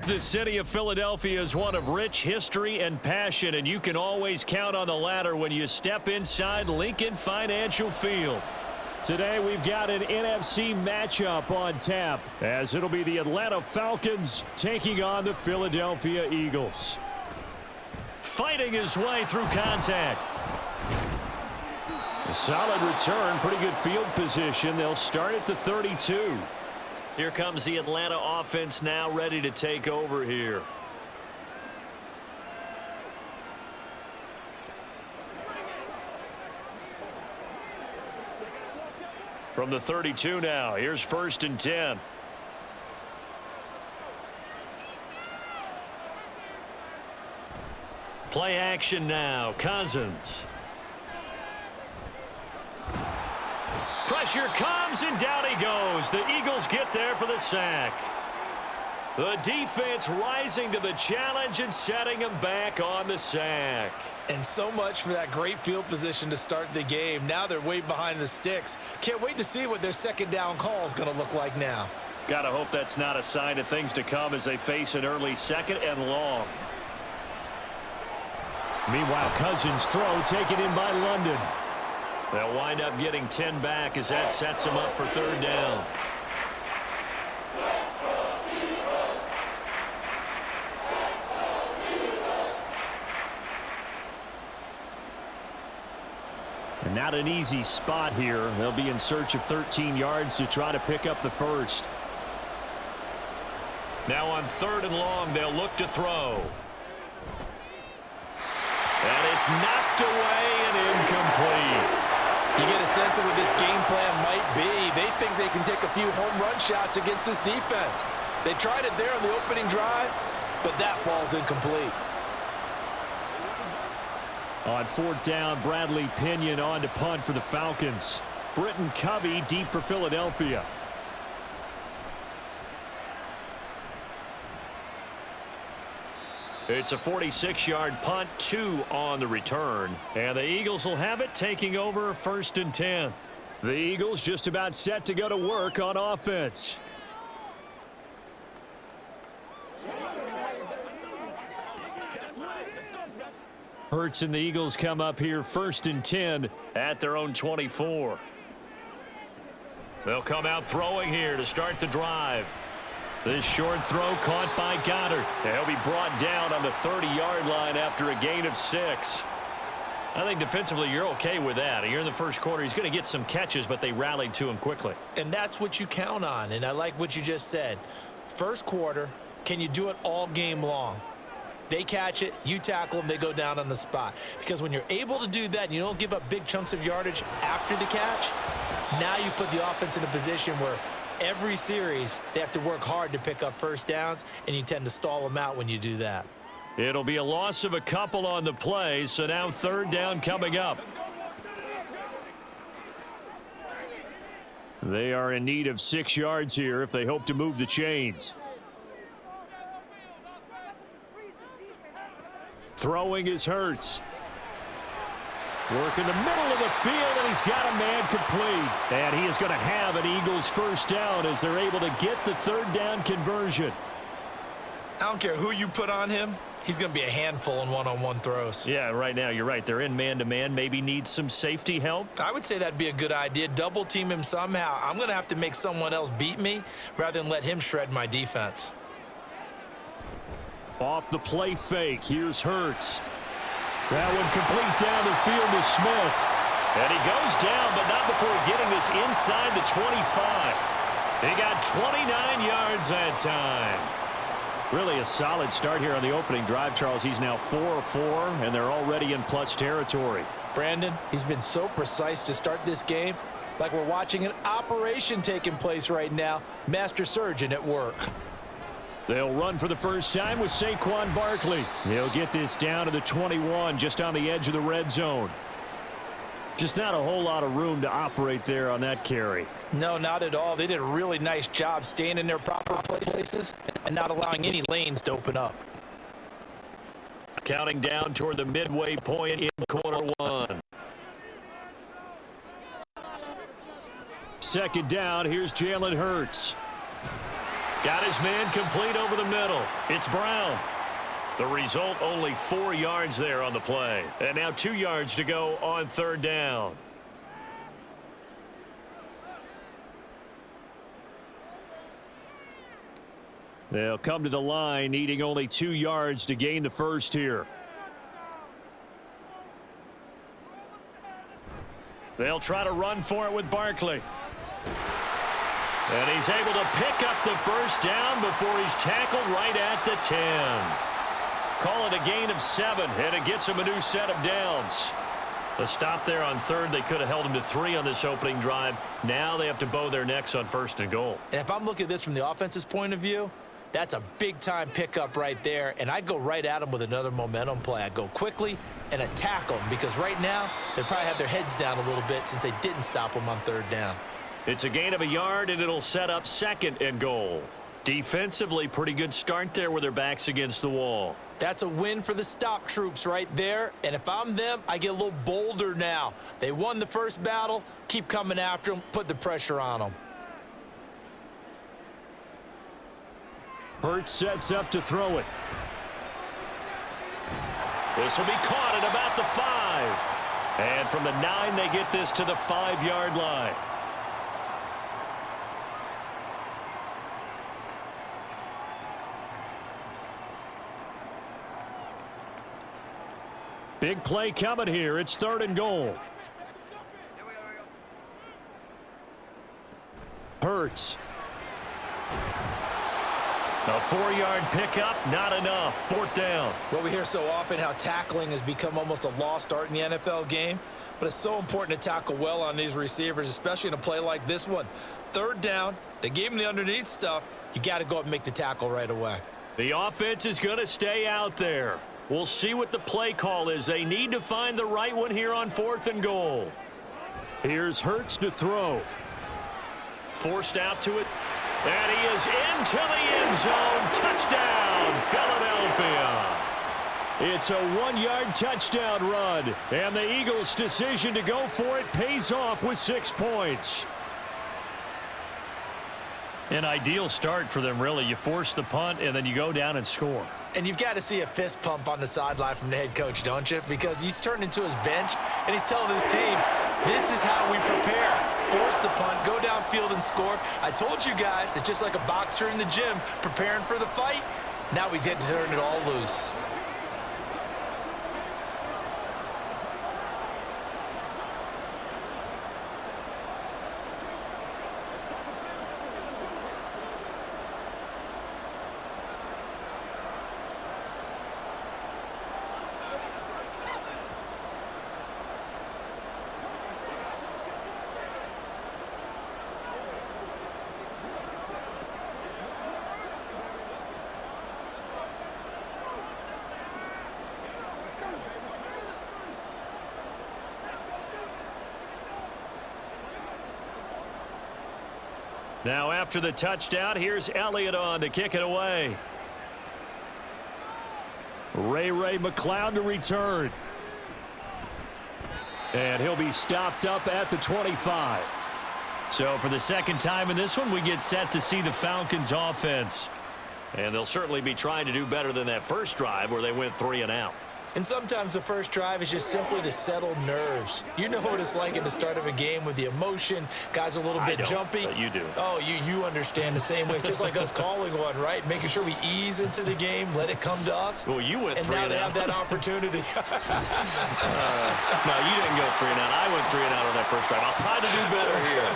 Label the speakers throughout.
Speaker 1: The city of Philadelphia is one of rich history and passion, and you can always count on the latter when you step inside Lincoln Financial Field. Today we've got an NFC matchup on tap, as it'll be the Atlanta Falcons taking on the Philadelphia Eagles. Fighting his way through contact. A solid return, pretty good field position. They'll start at the 32. Here comes the Atlanta offense now ready to take over here. From the 32 now, here's 1st and 10. Play action now, Cousins. Pressure comes, and down he goes. The Eagles get there for the sack. The defense rising to the challenge and setting him back on the sack.
Speaker 2: And so much for that great field position to start the game. Now they're way behind the sticks. Can't wait to see what their second down call is going to look like now.
Speaker 1: Gotta hope that's not a sign of things to come as they face an early 2nd and long. Meanwhile, Cousins' throw taken in by London. They'll wind up getting 10 back as that sets them up for 3rd down. And not an easy spot here. They'll be in search of 13 yards to try to pick up the first. Now on 3rd and long, they'll look to throw. And it's knocked away and incomplete.
Speaker 2: You get a sense of what this game plan might be. They think they can take a few home run shots against this defense. They tried it there on the opening drive, but that ball's incomplete.
Speaker 1: On 4th down, Bradley Pinion on to punt for the Falcons. Britton Covey deep for Philadelphia. It's a 46-yard punt, 2 on the return. And the Eagles will have it, taking over 1st and 10. The Eagles just about set to go to work on offense. Hurts and the Eagles come up here 1st and 10 at their own 24. They'll come out throwing here to start the drive. This short throw caught by Goddard. He'll be brought down on the 30-yard line after a gain of 6. I think defensively you're okay with that. Here in the first quarter, he's going to get some catches, but they rallied to him quickly.
Speaker 2: And that's what you count on, and I like what you just said. First quarter, can you do it all game long? They catch it, you tackle them, they go down on the spot. Because when you're able to do that and you don't give up big chunks of yardage after the catch, now you put the offense in a position where every series they have to work hard to pick up 1st downs, and you tend to stall them out when you do that.
Speaker 1: It'll be a loss of a couple on the play, so now 3rd down coming up. They are in need of 6 yards here if they hope to move the chains. Throwing is Hurts. Work in the middle of the field, and he's got a man complete. And he is going to have an Eagles 1st down as they're able to get the 3rd down conversion.
Speaker 2: I don't care who you put on him. He's going to be a handful in one-on-one throws.
Speaker 1: Yeah, right now you're right. They're in man-to-man. Maybe needs some safety help.
Speaker 2: I would say that'd be a good idea. Double team him somehow. I'm going to have to make someone else beat me rather than let him shred my defense.
Speaker 1: Off the play fake. Here's Hurts. That one complete down the field to Smith. And he goes down, but not before getting this inside the 25. He got 29 yards that time. Really a solid start here on the opening drive, Charles. He's now 4-4, and they're already in plus territory.
Speaker 2: Brandon, he's been so precise to start this game, like we're watching an operation taking place right now. Master surgeon at work.
Speaker 1: They'll run for the first time with Saquon Barkley. They'll get this down to the 21, just on the edge of the red zone. Just not a whole lot of room to operate there on that carry.
Speaker 2: No, not at all. They did a really nice job staying in their proper places and not allowing any lanes to open up.
Speaker 1: Counting down toward the midway point in quarter 1. 2nd down, here's Jalen Hurts. Got his man complete over the middle. It's Brown. The result, only 4 yards there on the play. And now 2 yards to go on third down. They'll come to the line, needing only 2 yards to gain the first here. They'll try to run for it with Barkley. And he's able to pick up the first down before he's tackled right at the 10. Call it a gain of 7, and it gets him a new set of downs. The stop there on third, they could have held him to 3 on this opening drive. Now they have to bow their necks on first and goal.
Speaker 2: And if I'm looking at this from the offense's point of view, that's a big-time pickup right there, and I go right at them with another momentum play. I go quickly and attack them because right now they probably have their heads down a little bit since they didn't stop them on third down.
Speaker 1: It's a gain of a yard, and it'll set up second and goal. Defensively, pretty good start there with their backs against the wall.
Speaker 2: That's a win for the stop troops right there, and if I'm them, I get a little bolder now. They won the first battle, keep coming after them, put the pressure on them.
Speaker 1: Hurts sets up to throw it. This will be caught at about the 5. And from the 9, they get this to the 5-yard line. Big play coming here. It's third and goal. Hurts. A 4-yard pickup, not enough. Fourth down.
Speaker 2: Well, we hear so often how tackling has become almost a lost art in the NFL game, but it's so important to tackle well on these receivers, especially in a play like this one. Third down, they gave him the underneath stuff. You got to go up and make the tackle right away.
Speaker 1: The offense is going to stay out there. We'll see what the play call is. They need to find the right one here on fourth and goal. Here's Hurts to throw. Forced out to it. And he is into the end zone. Touchdown, Philadelphia. It's a 1-yard touchdown run. And the Eagles' decision to go for it pays off with 6 points. An ideal start for them, really. You force the punt, and then you go down and score.
Speaker 2: And you've got to see a fist pump on the sideline from the head coach, don't you? Because he's turned into his bench, and he's telling his team, this is how we prepare. Force the punt, go downfield and score. I told you guys, it's just like a boxer in the gym preparing for the fight. Now we get to turn it all loose.
Speaker 1: Now after the touchdown, here's Elliott on to kick it away. Ray McCloud to return. And he'll be stopped up at the 25. So for the second time in this one, we get set to see the Falcons offense. And they'll certainly be trying to do better than that first drive where they went 3 and out.
Speaker 2: And sometimes the first drive is just simply to settle nerves. You know what it's like at the start of a game with the emotion. Guys a little bit jumpy.
Speaker 1: But you do.
Speaker 2: Oh, you understand the same way. It's just like us calling one, right? Making sure we ease into the game, let it come to us.
Speaker 1: Well, you went 3 and out.
Speaker 2: And now they have that opportunity.
Speaker 1: No, you didn't go 3 and out. I went 3 and out on that first drive. I'll try to do better here.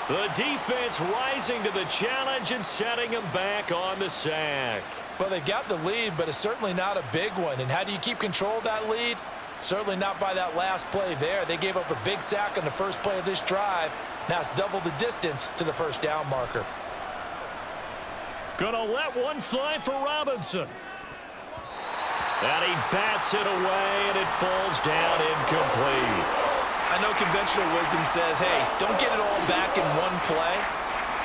Speaker 1: The defense rising to the challenge and setting them back on the sack.
Speaker 2: Well, they've got the lead, but it's certainly not a big one. And how do you keep control of that lead? Certainly not by that last play there. They gave up a big sack on the first play of this drive. Now it's double the distance to the first down marker.
Speaker 1: Gonna let one fly for Robinson. And he bats it away, and it falls down incomplete.
Speaker 2: I know conventional wisdom says, hey, don't get it all back in one play.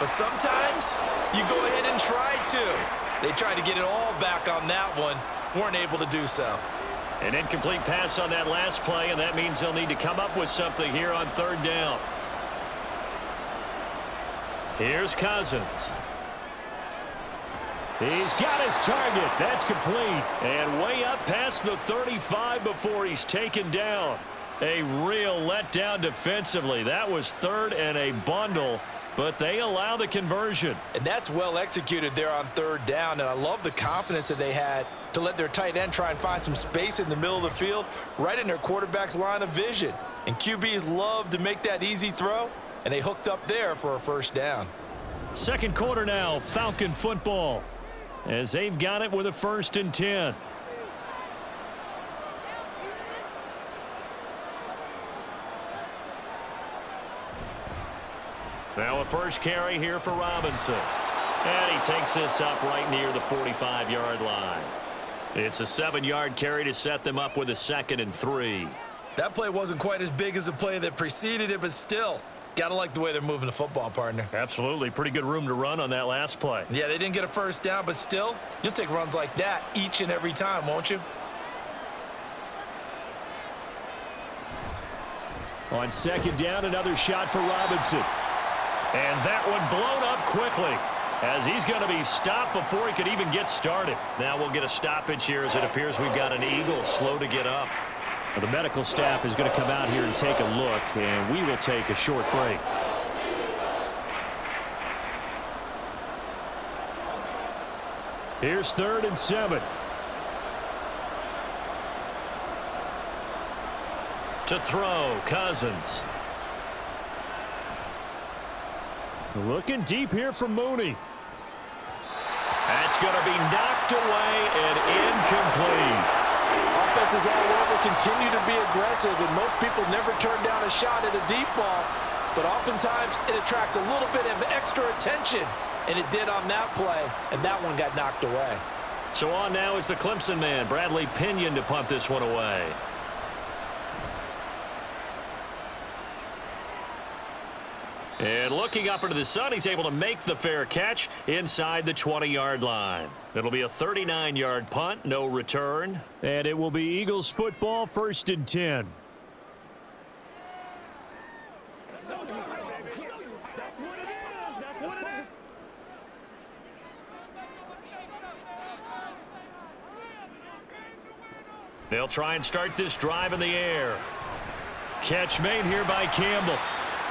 Speaker 2: But sometimes you go ahead and try to. They tried to get it all back on that one. Weren't able to do so.
Speaker 1: An incomplete pass on that last play, and that means they'll need to come up with something here on third down. Here's Cousins. He's got his target. That's complete. And way up past the 35 before he's taken down. A real letdown defensively. That was third and a bundle, but they allow the conversion.
Speaker 2: And that's well executed there on third down, and I love the confidence that they had to let their tight end try and find some space in the middle of the field, right in their quarterback's line of vision. And QBs love to make that easy throw, and they hooked up there for a first down.
Speaker 1: Second quarter now, Falcon football, as they've got it with a 1st and 10. Now a first carry here for Robinson. And he takes this up right near the 45-yard line. It's a 7-yard carry to set them up with a 2nd and 3.
Speaker 2: That play wasn't quite as big as the play that preceded it, but still, got to like the way they're moving the football, partner.
Speaker 1: Absolutely. Pretty good room to run on that last play.
Speaker 2: Yeah, they didn't get a first down, but still, you'll take runs like that each and every time, won't you?
Speaker 1: On 2nd down, another shot for Robinson. And that one blown up quickly as he's going to be stopped before he could even get started. Now we'll get a stoppage here as it appears we've got an Eagle slow to get up. Well, the medical staff is going to come out here and take a look, and we will take a short break. Here's 3rd and 7. To throw, Cousins. Looking deep here for Mooney. That's going to be knocked away and incomplete.
Speaker 2: Offenses all over continue to be aggressive, and most people never turn down a shot at a deep ball. But oftentimes, it attracts a little bit of extra attention, and it did on that play, and that one got knocked away.
Speaker 1: So on now is the Clemson man, Bradley Pinion, to punt this one away. And looking up into the sun, he's able to make the fair catch inside the 20-yard line. It'll be a 39-yard punt, no return. And it will be Eagles football, 1st and 10. They'll try and start this drive in the air. Catch made here by Campbell.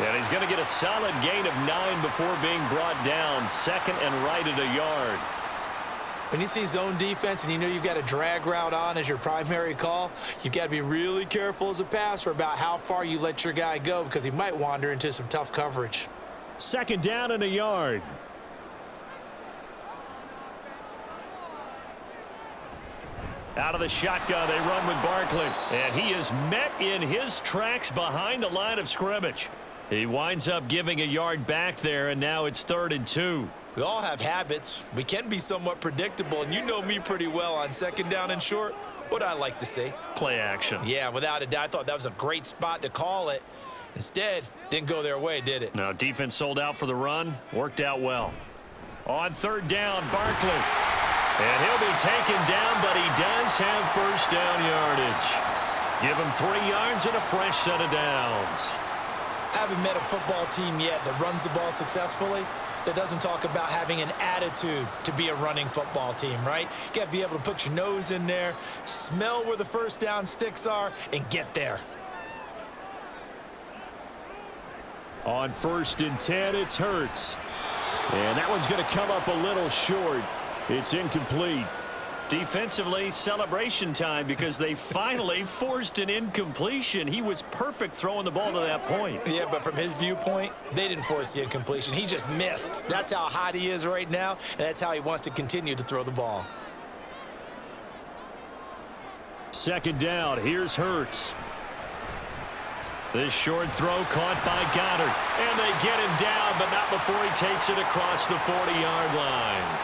Speaker 1: And he's going to get a solid gain of 9 before being brought down. 2nd and right at a yard.
Speaker 2: When you see zone defense and you know you've got a drag route on as your primary call, you've got to be really careful as a passer about how far you let your guy go because he might wander into some tough coverage.
Speaker 1: 2nd down and a yard. Out of the shotgun, they run with Barkley. And he is met in his tracks behind the line of scrimmage. He winds up giving a yard back there, and now it's 3rd and 2.
Speaker 2: We all have habits. We can be somewhat predictable, and you know me pretty well on 2nd down and short. What I like to see.
Speaker 1: Play action.
Speaker 2: Yeah, without a doubt. I thought that was a great spot to call it. Instead, didn't go their way, did it?
Speaker 1: No, defense sold out for the run. Worked out well. On 3rd down, Barkley. And he'll be taken down, but he does have first down yardage. Give him 3 yards and a fresh set of downs.
Speaker 2: I haven't met a football team yet that runs the ball successfully that doesn't talk about having an attitude to be a running football team, right? You got to be able to put your nose in there, smell where the first down sticks are, and get there.
Speaker 1: On 1st and 10, it's Hurts. And that one's going to come up a little short. It's incomplete. Defensively, celebration time because they finally forced an incompletion. He was perfect throwing the ball to that point.
Speaker 2: Yeah, but from his viewpoint, they didn't force the incompletion. He just missed. That's how hot he is right now, and that's how he wants to continue to throw the ball.
Speaker 1: 2nd down. Here's Hurts. This short throw caught by Goddard. And they get him down, but not before he takes it across the 40-yard line.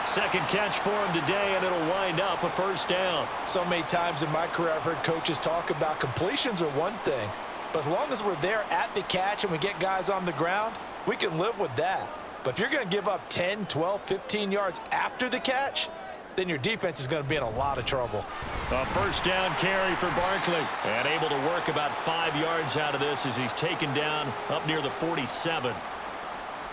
Speaker 1: 2nd catch for him today, and it'll wind up a first down.
Speaker 2: So many times in my career I've heard coaches talk about completions are one thing, but as long as we're there at the catch and we get guys on the ground, we can live with that. But if you're going to give up 10, 12, 15 yards after the catch, then your defense is going to be in a lot of trouble.
Speaker 1: A first down carry for Barkley, and able to work about 5 yards out of this as he's taken down up near the 47.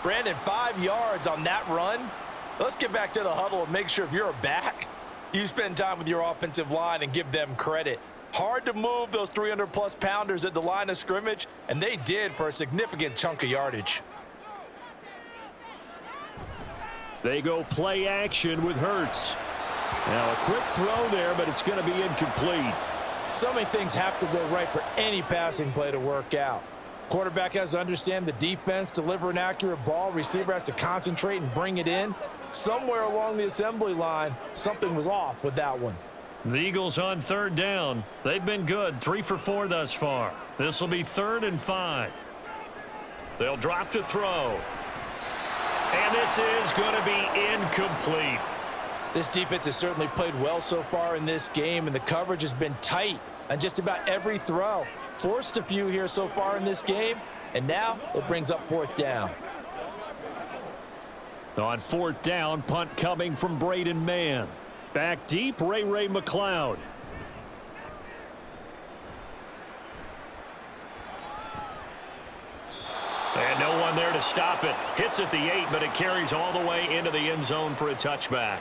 Speaker 2: Brandon, 5 yards on that run. Let's get back to the huddle and make sure if you're a back, you spend time with your offensive line and give them credit. Hard to move those 300-plus pounders at the line of scrimmage, and they did for a significant chunk of yardage.
Speaker 1: They go play action with Hurts. Now a quick throw there, but it's going to be incomplete.
Speaker 2: So many things have to go right for any passing play to work out. Quarterback has to understand the defense, deliver an accurate ball. Receiver has to concentrate and bring it in. Somewhere along the assembly line, something was off with that one.
Speaker 1: The Eagles on third down. They've been good, 3 for 4 thus far. This will be 3rd and 5. They'll drop to throw. And this is going to be incomplete.
Speaker 2: This defense has certainly played well so far in this game, and the coverage has been tight on just about every throw. Forced a few here so far in this game, and now it brings up 4th down.
Speaker 1: On 4th down, punt coming from Braden Mann. Back deep, Ray McLeod. And no one there to stop it. Hits at the 8, but it carries all the way into the end zone for a touchback.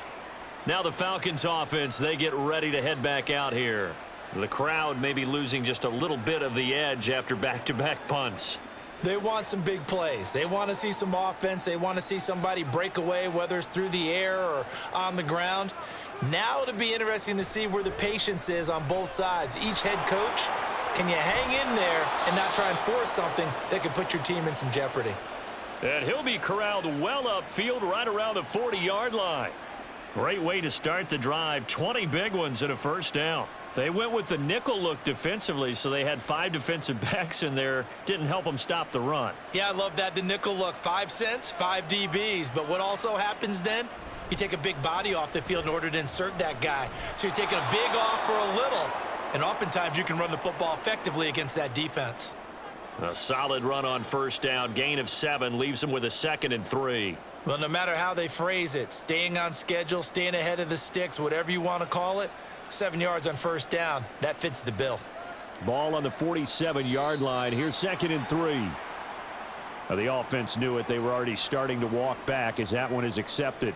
Speaker 1: Now the Falcons offense, they get ready to head back out here. The crowd may be losing just a little bit of the edge after back-to-back punts.
Speaker 2: They want some big plays. They want to see some offense. They want to see somebody break away, whether it's through the air or on the ground. Now it'll be interesting to see where the patience is on both sides. Each head coach, can you hang in there and not try and force something that could put your team in some jeopardy?
Speaker 1: And he'll be corralled well upfield right around the 40-yard line. Great way to start the drive. 20 big ones and a 1st down. They went with the nickel look defensively, so they had 5 defensive backs in there. Didn't help them stop the run.
Speaker 2: Yeah, I love that, the nickel look. 5 cents, 5 DBs. But what also happens then? You take a big body off the field in order to insert that guy. So you're taking a big off for a little. And oftentimes you can run the football effectively against that defense.
Speaker 1: A solid run on 1st down. Gain of 7 leaves them with a 2nd and 3.
Speaker 2: Well, no matter how they phrase it, staying on schedule, staying ahead of the sticks, whatever you want to call it, 7 yards on 1st down, that fits the bill.
Speaker 1: Ball on the 47-yard line. Here's 2nd and 3. Now, the offense knew it. They were already starting to walk back as that one is accepted.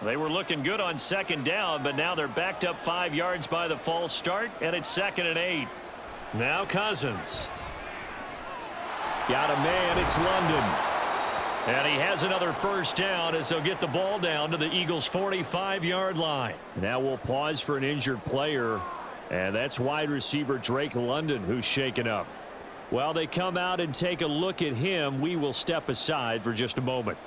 Speaker 1: They were looking good on 2nd down, but now they're backed up 5 yards by the false start, and it's 2nd and 8. Now Cousins. Got a man, it's London. And he has another 1st down as they'll get the ball down to the Eagles' 45-yard line. Now we'll pause for an injured player, and that's wide receiver Drake London who's shaken up. While they come out and take a look at him, we will step aside for just a moment.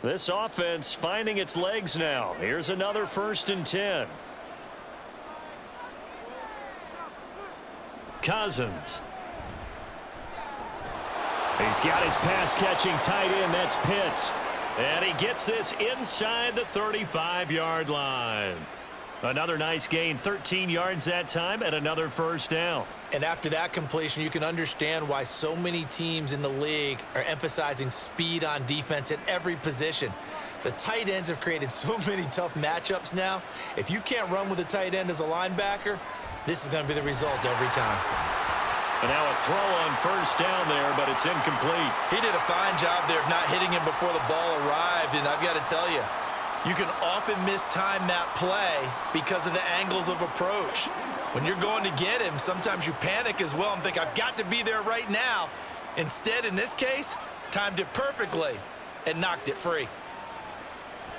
Speaker 1: This offense finding its legs now. Here's another 1st and 10. Cousins. He's got his pass-catching tight end. That's Pitts. And he gets this inside the 35-yard line. Another nice gain, 13 yards that time, and another 1st down.
Speaker 2: And after that completion, you can understand why so many teams in the league are emphasizing speed on defense at every position. The tight ends have created so many tough matchups now. If you can't run with a tight end as a linebacker, this is going to be the result every time.
Speaker 1: And now a throw on 1st down there, but it's incomplete.
Speaker 2: He did a fine job there of not hitting him before the ball arrived, and I've got to tell you, you can often mistime that play because of the angles of approach. When you're going to get him, sometimes you panic as well and think, I've got to be there right now. Instead, in this case, timed it perfectly and knocked it free.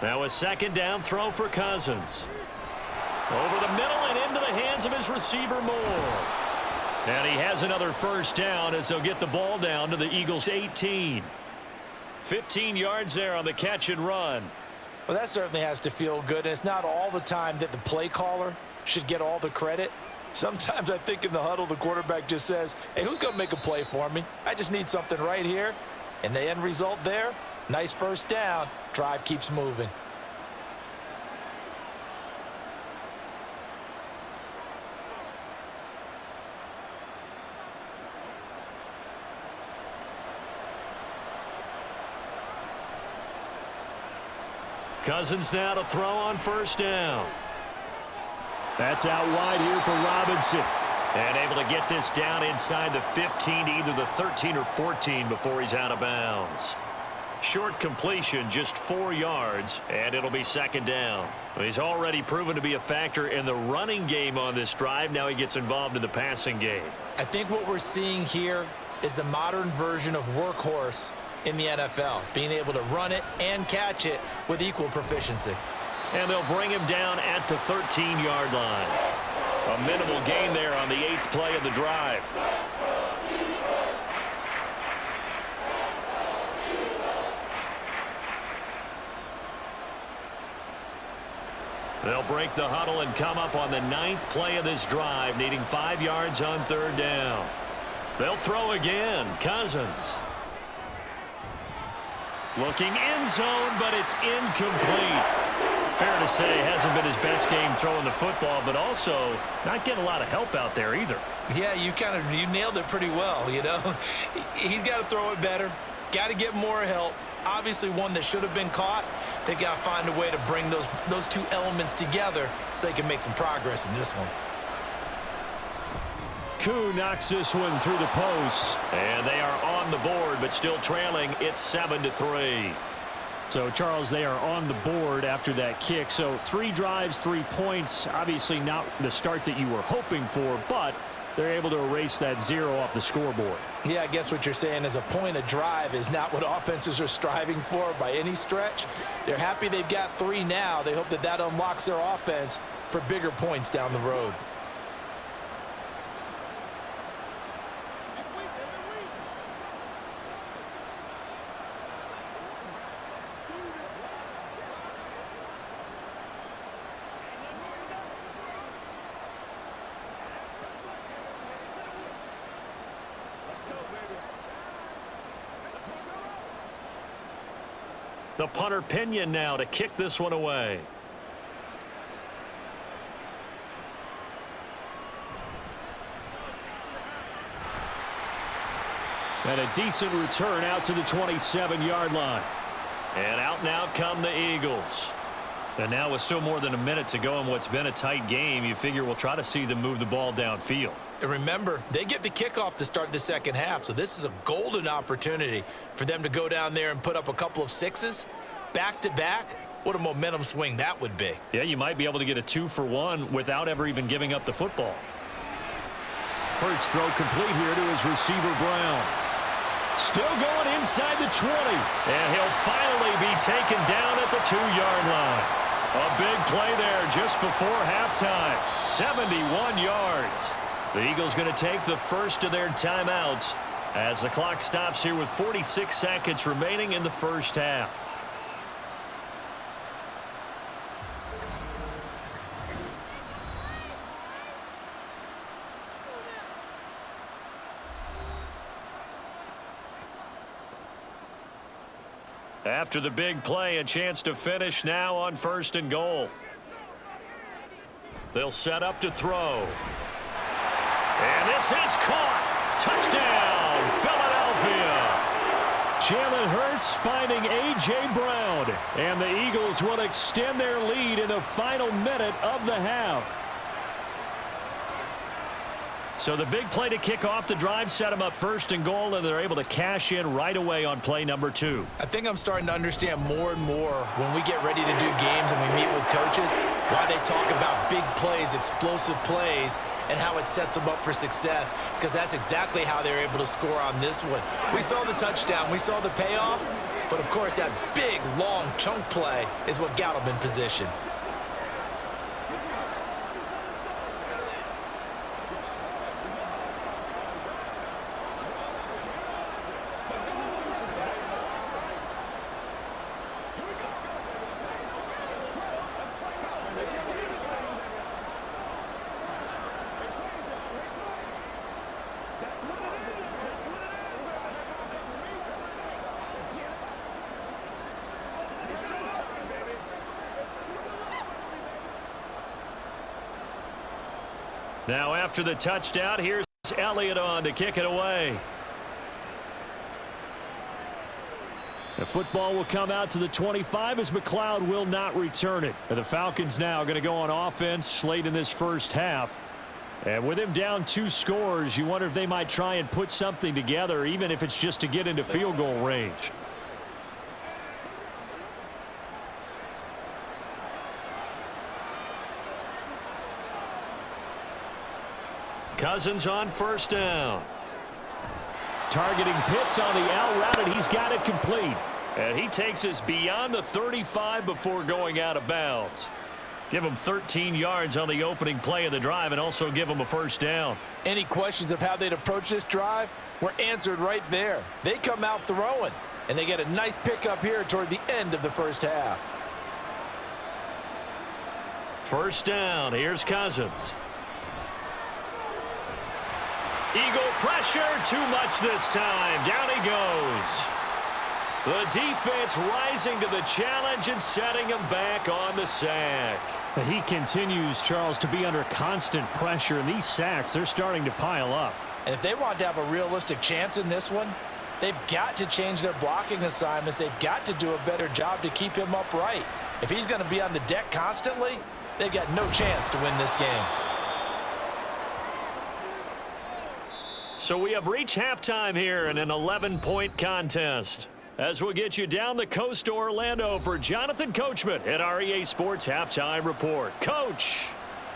Speaker 1: Now a 2nd down throw for Cousins. Over the middle and into the hands of his receiver Moore. And he has another 1st down as they'll get the ball down to the Eagles' 18. 15 yards there on the catch and run.
Speaker 2: Well, that certainly has to feel good, and it's not all the time that the play caller should get all the credit. Sometimes I think in the huddle, the quarterback just says, hey, who's going to make a play for me? I just need something right here. And the end result there, nice 1st down. Drive keeps moving.
Speaker 1: Cousins now to throw on first down. That's out wide here for Robinson. And able to get this down inside the 15 to either the 13 or 14 before he's out of bounds. Short completion, just 4 yards, and it'll be second down. He's already proven to be a factor in the running game on this drive. Now he gets involved in the passing game.
Speaker 2: I think what we're seeing here is the modern version of workhorse in the NFL, being able to run it and catch it with equal proficiency.
Speaker 1: And they'll bring him down at the 13-yard line. A minimal gain there on the 8th play of the drive. They'll break the huddle and come up on the 9th play of this drive, needing 5 yards on third down. They'll throw again. Cousins. Looking end zone, but it's incomplete. Fair to say, hasn't been his best game throwing the football, but also not getting a lot of help out there either.
Speaker 2: Yeah, you nailed it pretty well, you know. He's got to throw it better, got to get more help. Obviously one that should have been caught. They got to find a way to bring those two elements together so they can make some progress in this one.
Speaker 1: Koo knocks this one through the post, and they are on the board, but still trailing. It's 7-3. So, Charles, they are on the board after that kick. So 3 drives, 3 points. Obviously not the start that you were hoping for, but they're able to erase that 0 off the scoreboard.
Speaker 2: Yeah, I guess what you're saying is a point a drive is not what offenses are striving for by any stretch. They're happy they've got 3 now. They hope that that unlocks their offense for bigger points down the road.
Speaker 1: The punter Pinion now to kick this one away. And a decent return out to the 27-yard line. And out now come the Eagles. And now with still more than a minute to go in what's been a tight game, you figure we'll try to see them move the ball downfield.
Speaker 2: And remember, they get the kickoff to start the second half, so this is a golden opportunity for them to go down there and put up a couple of 6s back-to-back. What a momentum swing that would be.
Speaker 1: Yeah, you might be able to get a 2-for-1 without ever even giving up the football. Hurts throw complete here to his receiver, Brown. Still going inside the 20. And he'll finally be taken down at the 2-yard line. A big play there just before halftime. 71 yards. The Eagles going to take the first of their timeouts as the clock stops here with 46 seconds remaining in the first half. After the big play, a chance to finish now on 1st and goal. They'll set up to throw. And this is caught. Touchdown, Philadelphia. Jalen Hurts finding A.J. Brown. And the Eagles will extend their lead in the final minute of the half. So the big play to kick off the drive set them up 1st and goal, and they're able to cash in right away on play number 2.
Speaker 2: I think I'm starting to understand more and more when we get ready to do games and we meet with coaches why they talk about big plays, explosive plays, and how it sets them up for success, because that's exactly how they're able to score on this one. We saw the touchdown, we saw the payoff, but of course that big, long chunk play is what got them in position.
Speaker 1: Now after the touchdown, here's Elliott on to kick it away. The football will come out to the 25 as McLeod will not return it. And the Falcons now going to go on offense late in this first half. And with him down 2 scores, you wonder if they might try and put something together, even if it's just to get into field goal range. Cousins on first down. Targeting Pitts on the out route, and he's got it complete. And he takes us beyond the 35 before going out of bounds. Give him 13 yards on the opening play of the drive and also give him a first down.
Speaker 2: Any questions of how they'd approach this drive were answered right there. They come out throwing, and they get a nice pickup here toward the end of the first half.
Speaker 1: First down, here's Cousins. Eagle pressure, too much this time. Down he goes. The defense rising to the challenge and setting him back on the sack. He continues, Charles, to be under constant pressure, and these sacks, they're starting to pile up.
Speaker 2: And if they want to have a realistic chance in this one, they've got to change their blocking assignments. They've got to do a better job to keep him upright. If he's going to be on the deck constantly, they've got no chance to win this game.
Speaker 1: So we have reached halftime here in an 11-point contest. As we'll get you down the coast to Orlando for Jonathan Coachman at our EA Sports Halftime Report. Coach!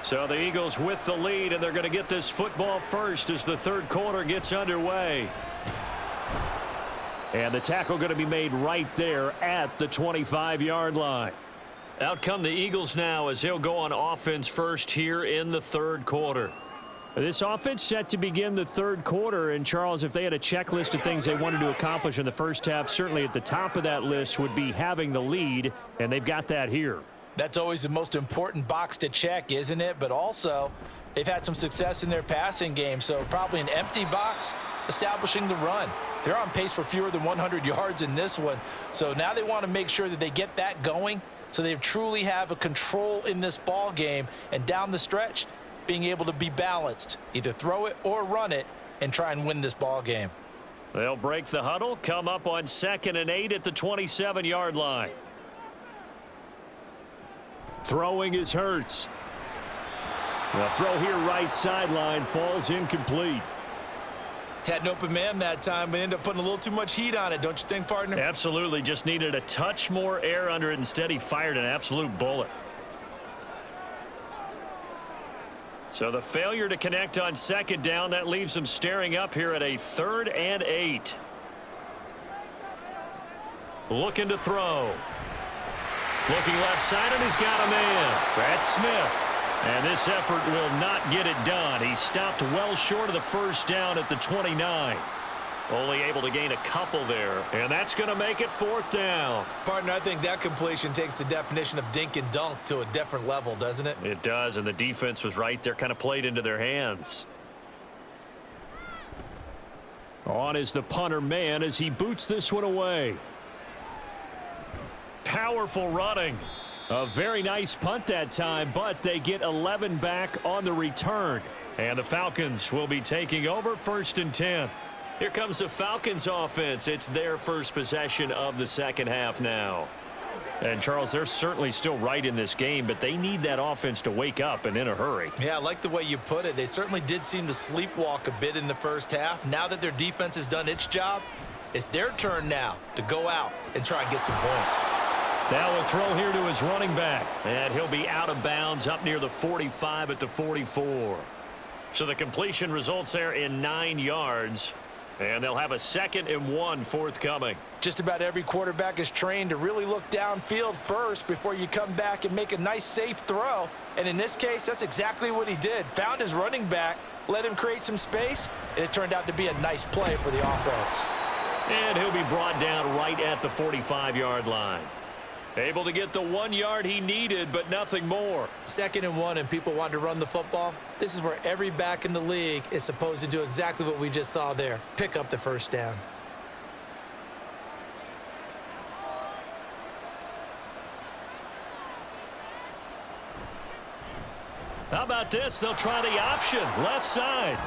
Speaker 1: So the Eagles with the lead, and they're going to get this football first as the third quarter gets underway. And the tackle going to be made right there at the 25-yard line. Out come the Eagles now as they'll go on offense first here in the third quarter. This offense set to begin the third quarter, and Charles, if they had a checklist of things they wanted to accomplish in the first half, certainly at the top of that list would be having the lead, and they've got that here.
Speaker 2: That's always the most important box to check, isn't it? But also, they've had some success in their passing game, so probably an empty box establishing the run. They're on pace for fewer than 100 yards in this one, so now they want to make sure that they get that going so they truly have a control in this ball game, and down the stretch, being able to be balanced, either throw it or run it, and try and win this ball game.
Speaker 1: They'll break the huddle, come up on 2nd and 8 at the 27-yard line. Throwing is Hurts. The throw here right sideline falls incomplete.
Speaker 2: Had an open man that time, but ended up putting a little too much heat on it, don't you think, partner?
Speaker 1: Absolutely, just needed a touch more air under it. Instead, he fired an absolute bullet. So the failure to connect on 2nd down, that leaves them staring up here at a 3rd and 8. Looking to throw. Looking left side, and he's got a man. That's Smith. And this effort will not get it done. He stopped well short of the first down at the 29. Only able to gain a couple there. And that's going to make it 4th down.
Speaker 2: Partner, I think that completion takes the definition of dink and dunk to a different level, doesn't it?
Speaker 1: It does, and the defense was right there, kind of played into their hands. On is the punter man as he boots this one away. Powerful running. A very nice punt that time, but they get 11 back on the return. And the Falcons will be taking over 1st and 10. Here comes the Falcons offense. It's their first possession of the second half now. And, Charles, they're certainly still right in this game, but they need that offense to wake up and in a hurry.
Speaker 2: Yeah, I like the way you put it. They certainly did seem to sleepwalk a bit in the first half. Now that their defense has done its job, it's their turn now to go out and try and get some points.
Speaker 1: Now a throw here to his running back. And he'll be out of bounds up near the 45 at the 44. So the completion results there in 9 yards. And they'll have a 2nd and 1 forthcoming.
Speaker 2: Just about every quarterback is trained to really look downfield first before you come back and make a nice, safe throw. And in this case, that's exactly what he did. Found his running back, let him create some space, and it turned out to be a nice play for the offense.
Speaker 1: And he'll be brought down right at the 45-yard line. Able to get the 1 yard he needed, but nothing more.
Speaker 2: 2nd and 1, and people want to run the football. This is where every back in the league is supposed to do exactly what we just saw there. Pick up the first down.
Speaker 1: How about this? They'll try the option, left side.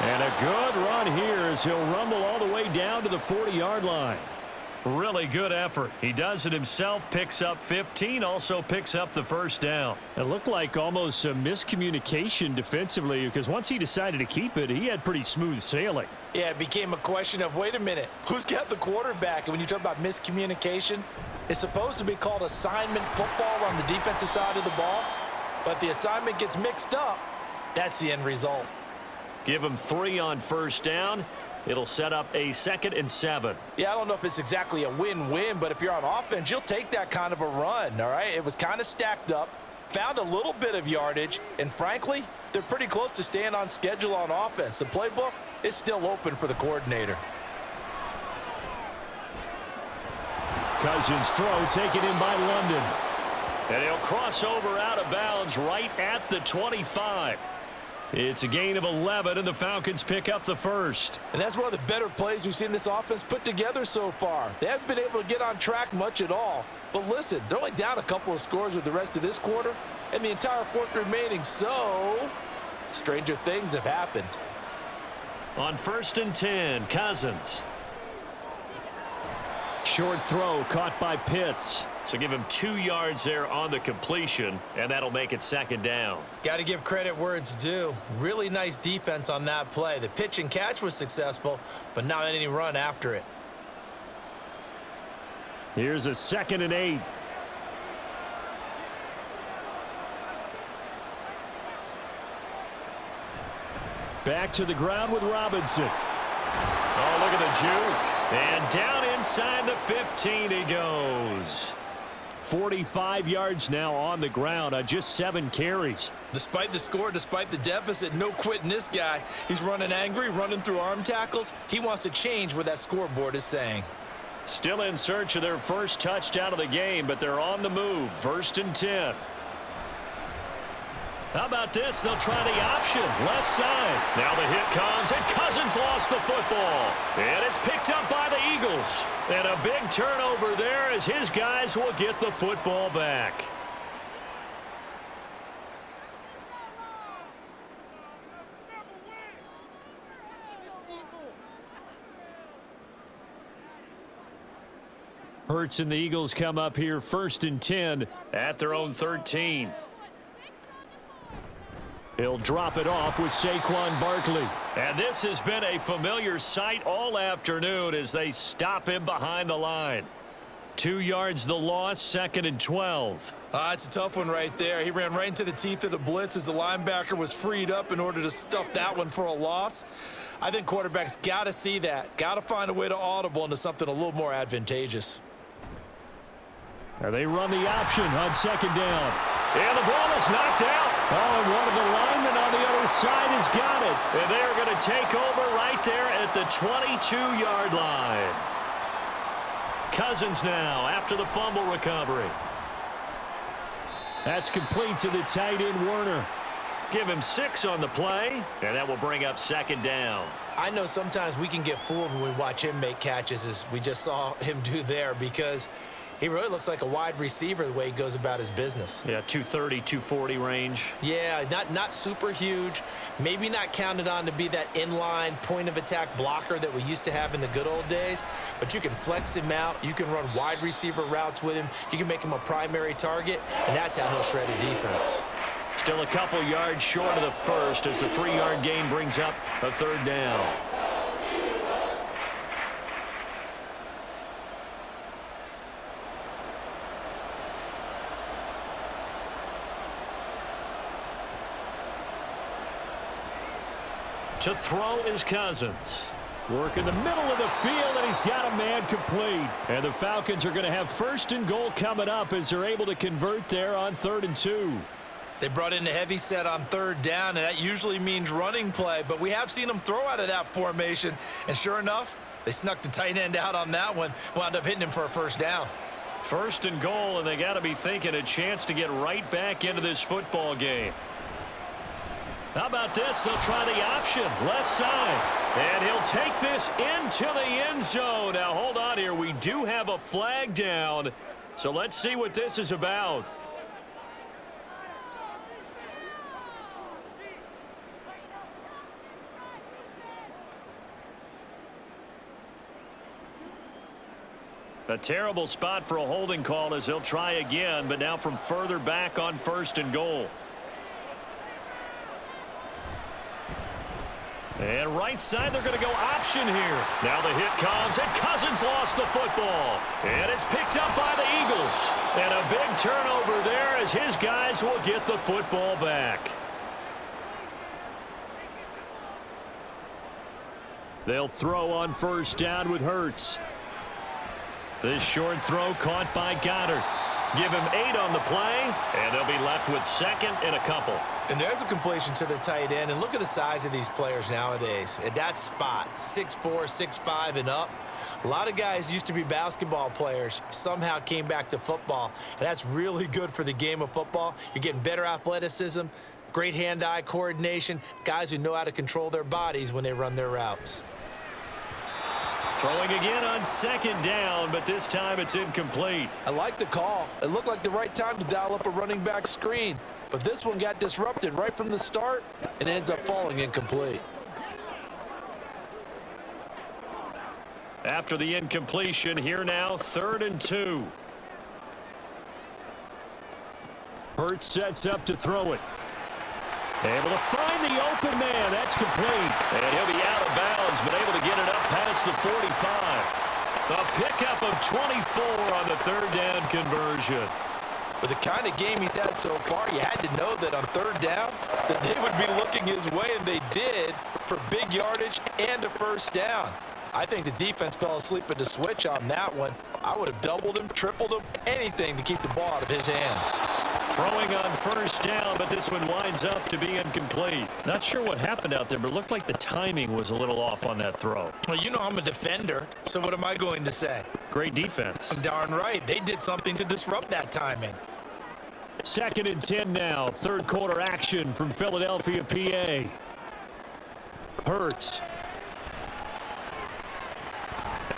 Speaker 1: And a good run here as he'll rumble all the way down to the 40-yard line. Really good effort. He does it himself, picks up 15, also picks up the first down. It looked like almost a miscommunication defensively because once he decided to keep it, he had pretty smooth sailing.
Speaker 2: Yeah, it became a question of, wait a minute, who's got the quarterback? And when you talk about miscommunication, it's supposed to be called assignment football on the defensive side of the ball, but the assignment gets mixed up. That's the end result.
Speaker 1: Give him 3 on first down. It'll set up a 2nd and 7.
Speaker 2: Yeah, I don't know if it's exactly a win-win, but if you're on offense, you'll take that kind of a run, all right? It was kind of stacked up, found a little bit of yardage, and frankly, they're pretty close to staying on schedule on offense. The playbook is still open for the coordinator.
Speaker 1: Cousins throw taken in by London. And he'll cross over out of bounds right at the 25. It's a gain of 11, and the Falcons pick up the first.
Speaker 2: And that's one of the better plays we've seen this offense put together so far. They haven't been able to get on track much at all. But listen, they're only down a couple of scores with the rest of this quarter and the entire fourth remaining. So, stranger things have happened.
Speaker 1: On 1st and 10, Cousins. Short throw caught by Pitts. So give him 2 yards there on the completion, and that'll make it 2nd down.
Speaker 2: Got to give credit where it's due. Really nice defense on that play. The pitch and catch was successful, but not any run after it.
Speaker 1: Here's a 2nd and 8. Back to the ground with Robinson. Oh, look at the juke. And down inside the 15 he goes. 45 yards now on the ground on just 7 carries.
Speaker 2: Despite the score, despite the deficit, no quitting this guy. He's running angry, running through arm tackles. He wants to change what that scoreboard is saying.
Speaker 1: Still in search of their first touchdown of the game, but they're on the move. 1st and 10. How about this? They'll try the option. Left side. Now the hit comes, and Cousins lost the football. And it's picked up by the Eagles. And a big turnover there as his guys will get the football back. Hurts and the Eagles come up here 1st and 10 at their own 13. He'll drop it off with Saquon Barkley. And this has been a familiar sight all afternoon as they stop him behind the line. 2 yards the loss, 2nd and 12.
Speaker 2: It's a tough one right there. He ran right into the teeth of the blitz as the linebacker was freed up in order to stuff that one for a loss. I think quarterbacks got to see that. Got to find a way to audible into something a little more advantageous.
Speaker 1: They run the option on 2nd down. And the ball is knocked out. Oh, and one of the linemen on the other side has got it. And they're going to take over right there at the 22-yard line. Cousins now after the fumble recovery. That's complete to the tight end, Werner. Give him 6 on the play, and that will bring up 2nd down.
Speaker 2: I know sometimes we can get fooled when we watch him make catches, as we just saw him do there, because he really looks like a wide receiver the way he goes about his business.
Speaker 1: Yeah, 230, 240 range.
Speaker 2: Yeah, not super huge. Maybe not counted on to be that inline point-of-attack blocker that we used to have in the good old days. But you can flex him out. You can run wide receiver routes with him. You can make him a primary target, and that's how he'll shred a defense.
Speaker 1: Still a couple yards short of the first as the 3-yard gain brings up a 3rd down. To throw is Cousins. Work in the middle of the field, and he's got a man complete. And the Falcons are going to have 1st and goal coming up as they're able to convert there on 3rd and 2.
Speaker 2: They brought in the heavy set on 3rd down, and that usually means running play. But we have seen them throw out of that formation. And sure enough, they snuck the tight end out on that one. Wound up hitting him for a 1st down.
Speaker 1: 1st and goal, and they got to be thinking a chance to get right back into this football game. How about this? They'll try the option. Left side. And he'll take this into the end zone. Now, hold on here. We do have a flag down. So let's see what this is about. A terrible spot for a holding call as he'll try again, but now from further back on 1st and goal. And right side, they're going to go option here. Now the hit comes, and Cousins lost the football. And it's picked up by the Eagles. And a big turnover there as his guys will get the football back. They'll throw on 1st down with Hurts. This short throw caught by Goddard. Give him 8 on the play, and they'll be left with 2nd and a couple.
Speaker 2: And there's a completion to the tight end. And look at the size of these players nowadays. At that spot, 6'4", 6'5", and up. A lot of guys used to be basketball players, somehow came back to football. And that's really good for the game of football. You're getting better athleticism, great hand-eye coordination, guys who know how to control their bodies when they run their routes.
Speaker 1: Throwing again on 2nd down, but this time it's incomplete.
Speaker 3: I like the call. It looked like the right time to dial up a running back screen. But this one got disrupted right from the start and ends up falling incomplete.
Speaker 1: After the incompletion, here now, 3rd and 2. Hurts sets up to throw it. Able to find the open man. That's complete. And he'll be out of bounds, but able to get it up past the 45. A pickup of 24 on the 3rd down conversion.
Speaker 3: With the kind of game he's had so far, you had to know that on 3rd down that they would be looking his way, and they did, for big yardage and a 1st down. I think the defense fell asleep at the switch on that one. I would have doubled him, tripled him, anything to keep the ball out of his hands.
Speaker 1: Throwing on 1st down, but this one winds up to be incomplete. Not sure what happened out there, but it looked like the timing was a little off on that throw.
Speaker 2: Well, you know I'm a defender, so what am I going to say?
Speaker 1: Great defense.
Speaker 2: Darn right. They did something to disrupt that timing.
Speaker 1: 2nd and 10 now. 3rd quarter action from Philadelphia, PA. Hurts.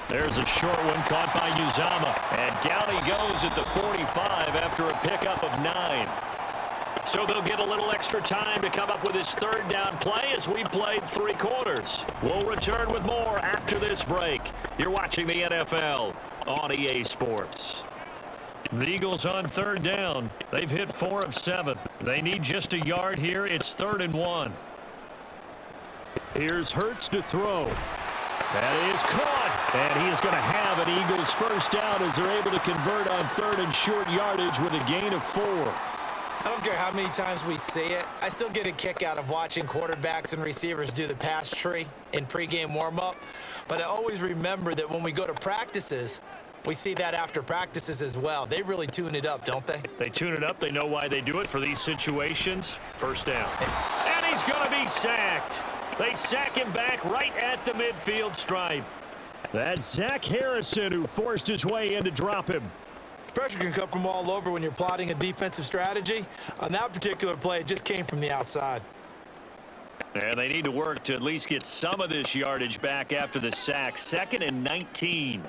Speaker 1: There's a short one caught by Uzama. And down he goes at the 45 after a pickup of 9. So they'll get a little extra time to come up with his 3rd down play as we played 3 quarters. We'll return with more after this break. You're watching the NFL on EA Sports. The Eagles on 3rd down. They've hit 4 of 7. They need just a yard here. It's 3rd and 1. Here's Hurts to throw. That is caught. And he is going to have an Eagles 1st down as they're able to convert on 3rd and short yardage with a gain of 4.
Speaker 2: I don't care how many times we see it. I still get a kick out of watching quarterbacks and receivers do the pass tree in pregame warm-up. But I always remember that when we go to practices, we see that after practices as well. They really tune it up, don't they?
Speaker 1: They tune it up. They know why they do it for these situations. 1st down. And he's going to be sacked. They sack him back right at the midfield stripe. That's Zach Harrison who forced his way in to drop him.
Speaker 2: Pressure can come from all over when you're plotting a defensive strategy. On that particular play, it just came from the outside.
Speaker 1: And they need to work to at least get some of this yardage back after the sack. 2nd and 19.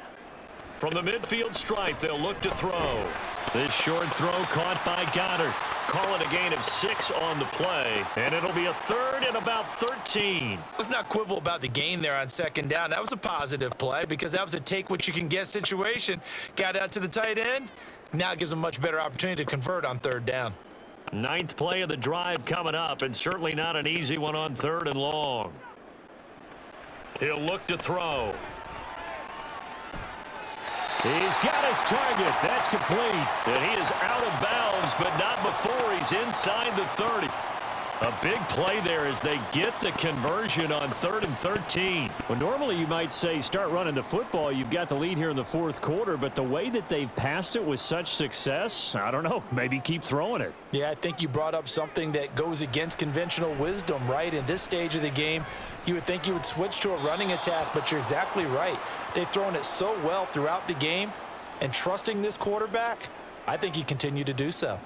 Speaker 1: From the midfield stripe, they'll look to throw. This short throw caught by Goddard. Call it a gain of 6 on the play, and it'll be a 3rd and about 13.
Speaker 2: Let's not quibble about the gain there on 2nd down. That was a positive play because that was a take-what-you-can-get situation. Got out to the tight end. Now it gives them a much better opportunity to convert on 3rd down.
Speaker 1: 9th play of the drive coming up, and certainly not an easy one on 3rd and long. He'll look to throw. He's got his target. That's complete. And he is out of bounds, but not before he's inside the 30. A big play there as they get the conversion on 3rd and 13. Well, normally you might say start running the football. You've got the lead here in the 4th quarter, but the way that they've passed it with such success, I don't know, maybe keep throwing it.
Speaker 3: Yeah, I think you brought up something that goes against conventional wisdom, right? In this stage of the game, you would think you would switch to a running attack, but you're exactly right. They've thrown it so well throughout the game, and trusting this quarterback, I think you continue to do so.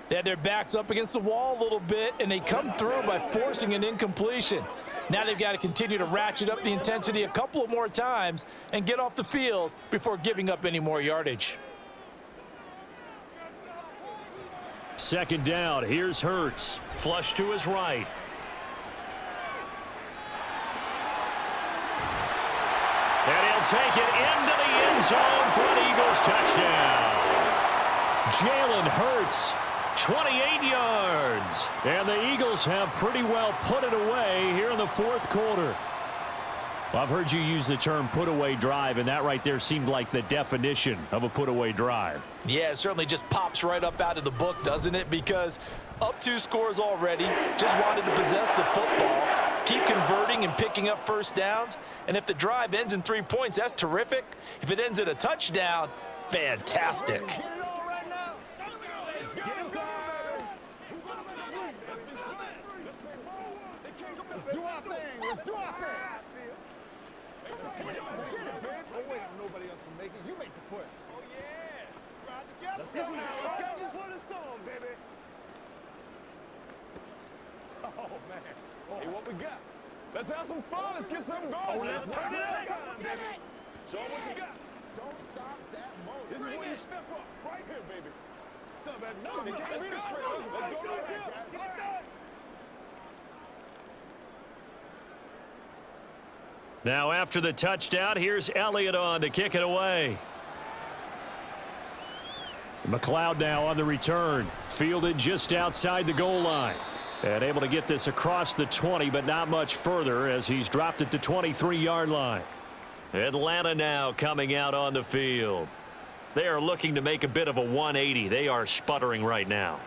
Speaker 3: They had their backs up against the wall a little bit, and they come through by forcing an incompletion. Now they've got to continue to ratchet up the intensity a couple of more times and get off the field before giving up any more yardage.
Speaker 1: 2nd down. Here's Hurts. Flush to his right. And he'll will take it into the end zone for an Eagles touchdown. Jalen Hurts, 28 yards. And the Eagles have pretty well put it away here in the fourth quarter. Well, I've heard you use the term put-away drive, and that right there seemed like the definition of a put-away drive.
Speaker 3: Yeah, it certainly just pops right up out of the book, doesn't it? Because up 2 scores already, just wanted to possess the football, keep converting and picking up first downs. And if the drive ends in 3 points, that's terrific. If it ends in a touchdown, fantastic.
Speaker 4: Let's do our thing. Let's do our thing. Don't wait on nobody else to make it. You make the push. Oh, yeah. Let's go now. Let's go before the storm, baby. Oh, man. Hey, what we got? Let's have some fun. Let's get something going. Oh, let's turn it up, baby. Show them what you got. Don't stop that motor. This is where you step up. Right here, baby. No, man. No, they can't beat us straight. Let's go right here.
Speaker 1: Now after the touchdown, here's Elliott on to kick it away. McLeod now on the return. Fielded just outside the goal line. And able to get this across the 20, but not much further as he's dropped it to 23-yard line. Atlanta now coming out on the field. They are looking to make a bit of a 180. They are sputtering right now.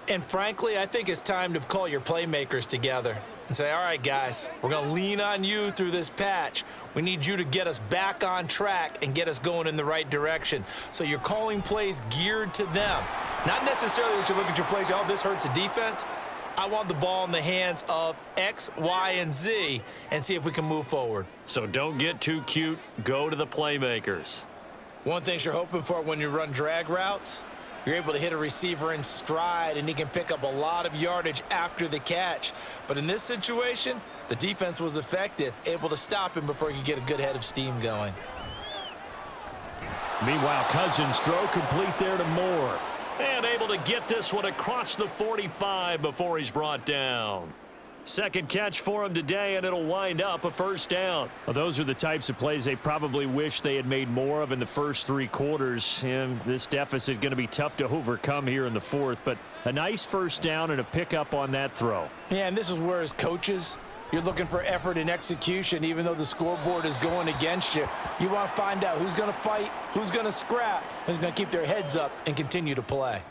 Speaker 2: And frankly, I think it's time to call your playmakers together and say, all right, guys, we're going to lean on you through this patch. We need you to get us back on track and get us going in the right direction. So you're calling plays geared to them. Not necessarily that you look at your plays, oh, this hurts the defense. I want the ball in the hands of X, Y, and Z and see if we can move forward.
Speaker 1: So don't get too cute. Go to the playmakers.
Speaker 2: One thing you're hoping for when you run drag routes, you're able to hit a receiver in stride, and he can pick up a lot of yardage after the catch. But in this situation, the defense was effective, able to stop him before he could get a good head of steam going.
Speaker 1: Meanwhile, Cousins throw complete there to Moore. And able to get this one across the 45 before he's brought down. Second catch for him today, and it'll wind up a first down. Well, those are the types of plays they probably wish they had made more of in the first 3 quarters. And this deficit going to be tough to overcome here in the fourth. But a nice first down and a pickup on that throw.
Speaker 3: Yeah, and this is where as coaches, you're looking for effort and execution. Even though the scoreboard is going against you, you want to find out who's going to fight, who's going to scrap, who's going to keep their heads up and continue to play.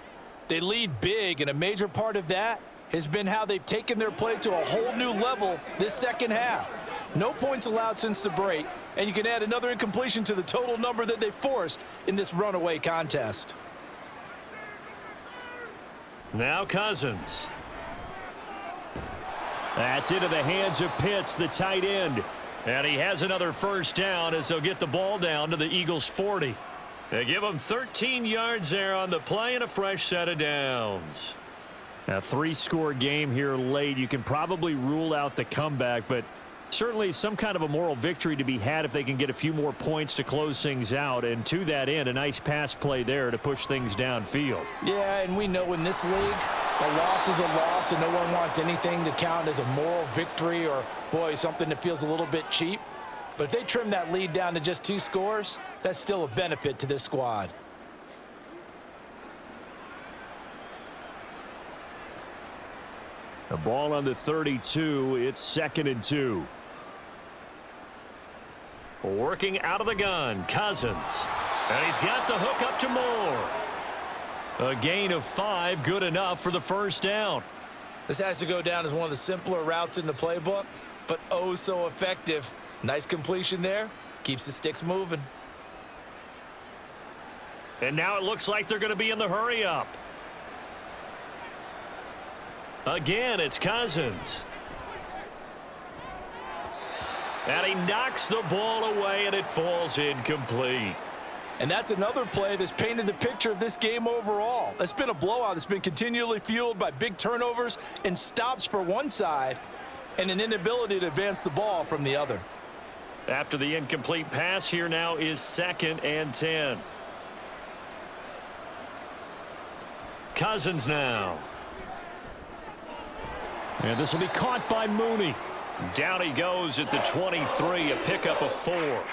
Speaker 3: They lead big, and a major part of that has been how they've taken their play to a whole new level this second half. No points allowed since the break, and you can add another incompletion to the total number that they forced in this runaway contest.
Speaker 1: Now Cousins. That's into the hands of Pitts, the tight end. And he has another first down as they'll get the ball down to the Eagles' 40. They give him 13 yards there on the play and a fresh set of downs. A 3-score game here late. You can probably rule out the comeback, but certainly some kind of a moral victory to be had if they can get a few more points to close things out. And to that end, a nice pass play there to push things downfield.
Speaker 3: Yeah, and we know in this league, a loss is a loss, and no one wants anything to count as a moral victory or, boy, something that feels a little bit cheap. But if they trim that lead down to just 2 scores, that's still a benefit to this squad.
Speaker 1: The ball on the 32. It's 2nd and 2. Working out of the gun, Cousins. And he's got the hook up to Moore. A gain of 5, good enough for the first down.
Speaker 2: This has to go down as one of the simpler routes in the playbook, but oh so effective. Nice completion there. Keeps the sticks moving.
Speaker 1: And now it looks like they're going to be in the hurry-up. Again, it's Cousins. And he knocks the ball away, and it falls incomplete.
Speaker 3: And that's another play that's painted the picture of this game overall. It's been a blowout. It's been continually fueled by big turnovers and stops for one side and an inability to advance the ball from the other.
Speaker 1: After the incomplete pass, here now is 2nd and 10. Cousins now. And this will be caught by Mooney. Down he goes at the 23, a pickup of 4.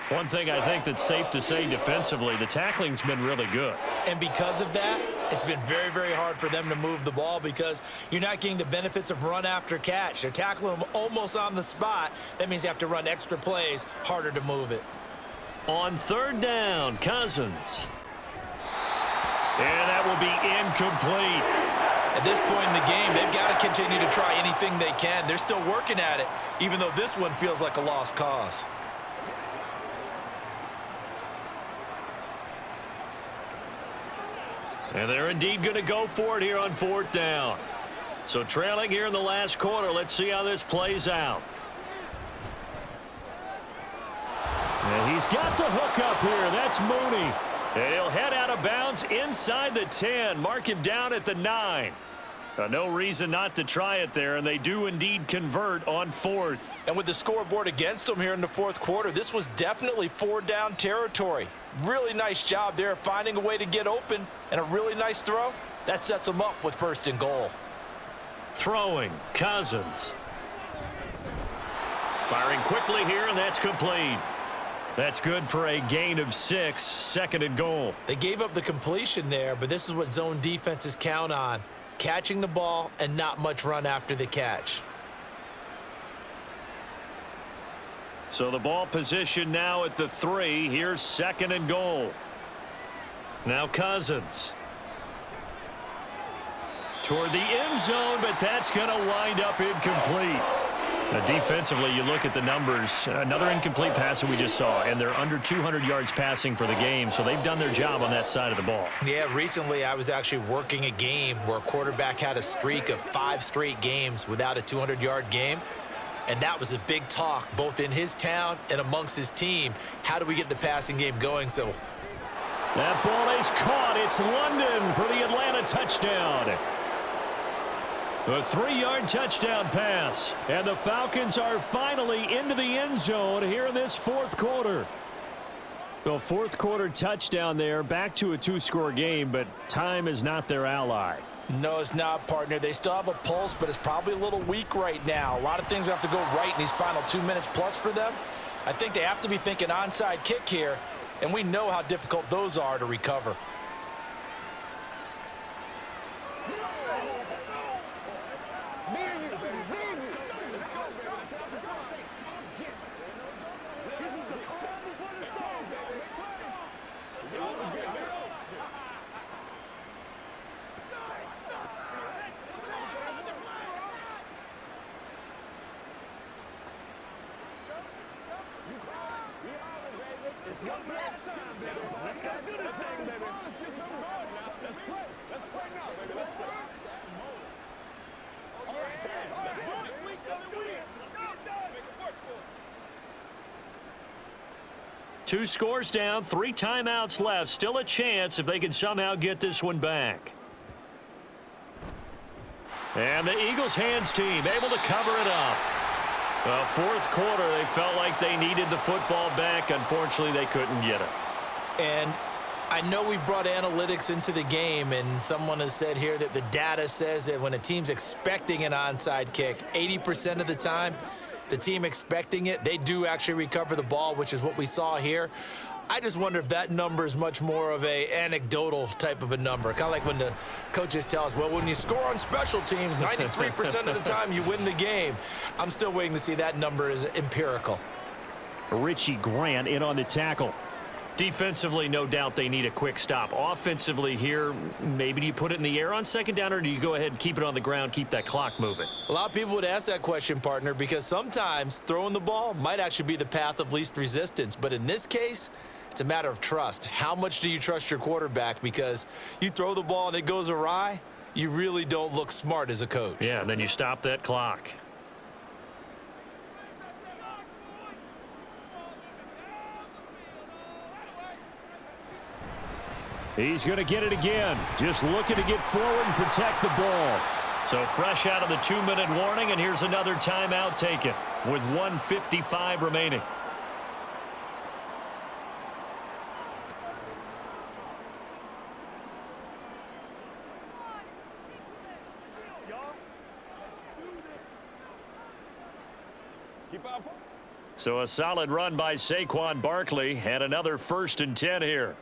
Speaker 1: One thing I think that's safe to say defensively, the tackling's been really good.
Speaker 2: And because of that, it's been very, very hard for them to move the ball because you're not getting the benefits of run after catch. They're tackling them almost on the spot. That means you have to run extra plays, harder to move it.
Speaker 1: On third down, Cousins. And that will be incomplete.
Speaker 2: At this point in the game, they've got to continue to try anything they can. They're still working at it, even though this one feels like a lost cause.
Speaker 1: And they're indeed going to go for it here on fourth down. So trailing here in the last quarter, let's see how this plays out. And he's got the hook up here. That's Mooney. And he'll head out of bounds inside the 10. Mark him down at the 9. No reason not to try it there, and they do indeed convert on fourth.
Speaker 3: And with the scoreboard against them here in the fourth quarter, this was definitely four-down territory. Really nice job there finding a way to get open, and a really nice throw. That sets them up with first and goal.
Speaker 1: Throwing, Cousins. Firing quickly here, and that's complete. That's good for a gain of 6, second and goal.
Speaker 2: They gave up the completion there, but this is what zone defenses count on. Catching the ball and not much run after the catch.
Speaker 1: So the ball position now at the 3. Here's second and goal. Now Cousins. Toward the end zone, but that's going to wind up incomplete. Now defensively, you look at the numbers. Another incomplete pass that we just saw, and they're under 200 yards passing for the game, so they've done their job on that side of the ball.
Speaker 2: Yeah, recently I was actually working a game where a quarterback had a streak of 5 straight games without a 200-yard game, and that was a big talk both in his town and amongst his team. How do we get the passing game going? So
Speaker 1: that ball is caught. It's London for the Atlanta touchdown. A 3-yard touchdown pass. And the Falcons are finally into the end zone here in this fourth quarter. The fourth quarter touchdown there, back to a 2-score game, but time is not their ally.
Speaker 3: No, it's not, partner. They still have a pulse, but it's probably a little weak right now. A lot of things have to go right in these final 2 minutes plus for them. I think they have to be thinking onside kick here, and we know how difficult those are to recover.
Speaker 4: Let's go, baby. Let's go do this thing, baby. Let's get something going now. Let's play. Let's play now, baby. Let's play. All right, let's do it. We coming with it. Let's get it done. Make it work for us.
Speaker 1: 2 scores down, 3 timeouts left. Still a chance if they can somehow get this one back. And the Eagles hands team able to cover it up. Fourth quarter, they felt like they needed the football back. Unfortunately, they couldn't get it.
Speaker 2: And I know we've brought analytics into the game, and someone has said here that the data says that when a team's expecting an onside kick, 80% of the time, the team expecting it, they do actually recover the ball, which is what we saw here. I just wonder if that number is much more of a anecdotal type of a number. Kind of like when the coaches tell us, well, when you score on special teams, 93% of the time you win the game. I'm still waiting to see that number is empirical.
Speaker 1: Richie Grant in on the tackle. Defensively, no doubt they need a quick stop. Offensively here, maybe do you put it in the air on second down, or do you go ahead and keep it on the ground, keep that clock moving?
Speaker 2: A lot of people would ask that question, partner, because sometimes throwing the ball might actually be the path of least resistance. But in this case, it's a matter of trust. How much do you trust your quarterback? Because you throw the ball and it goes awry, you really don't look smart as a coach.
Speaker 1: Yeah, and then you stop that clock. He's going to get it again. Just looking to get forward and protect the ball. So fresh out of the 2-minute warning, and here's another timeout taken with 1:55 remaining. So a solid run by Saquon Barkley and another 1st and 10 here.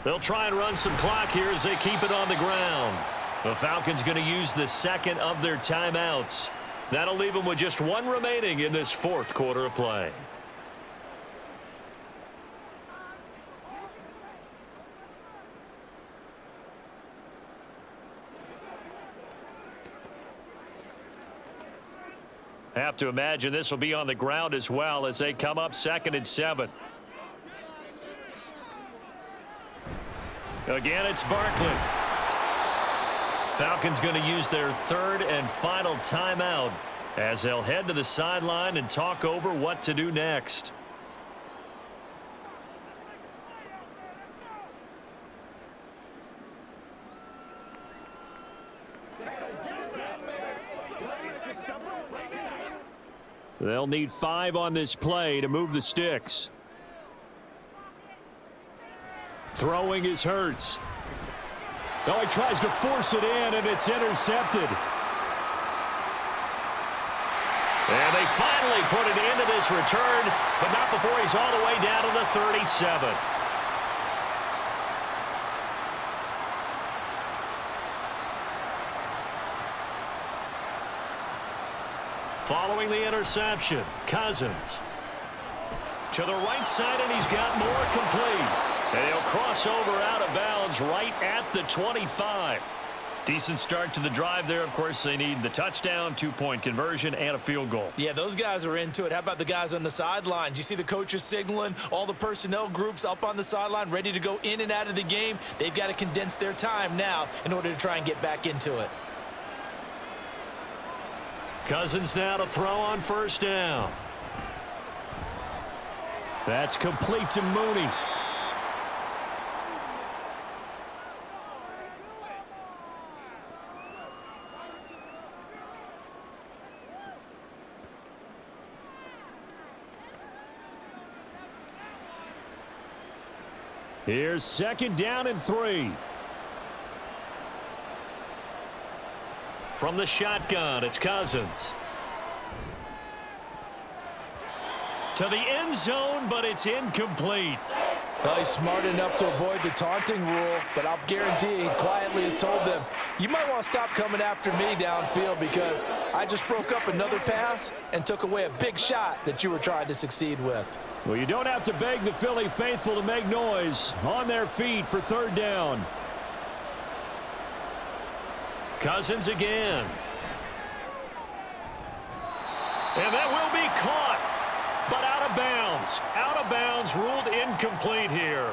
Speaker 1: They'll try and run some clock here as they keep it on the ground. The Falcons going to use the 2nd of their timeouts. That'll leave them with just 1 remaining in this 4th quarter of play. Have to imagine this will be on the ground as well as they come up 2nd and 7. Again, it's Barkley. Falcons going to use their 3rd and final timeout as they'll head to the sideline and talk over what to do next. They'll need 5 on this play to move the sticks. Throwing is Hurts. Oh, he tries to force it in, and it's intercepted. And they finally put it into this return, but not before he's all the way down to the 37. Following the interception, Cousins. To the right side, and he's got more complete. And he'll cross over out of bounds right at the 25. Decent start to the drive there. Of course, they need the touchdown, 2-point conversion, and a field goal.
Speaker 2: Yeah, those guys are into it. How about the guys on the sidelines? You see the coaches signaling, all the personnel groups up on the sideline, ready to go in and out of the game. They've got to condense their time now in order to try and get back into it.
Speaker 1: Cousins now to throw on 1st down. That's complete to Mooney. Here's 2nd down and 3. From the shotgun, it's Cousins. To the end zone, but it's incomplete.
Speaker 2: Well, he's smart enough to avoid the taunting rule, but I'll guarantee he quietly has told them, you might want to stop coming after me downfield because I just broke up another pass and took away a big shot that you were trying to succeed with.
Speaker 1: Well, you don't have to beg the Philly faithful to make noise. On their feet for 3rd down. Cousins again. And that will be caught, but out of bounds. Out of bounds, ruled incomplete here.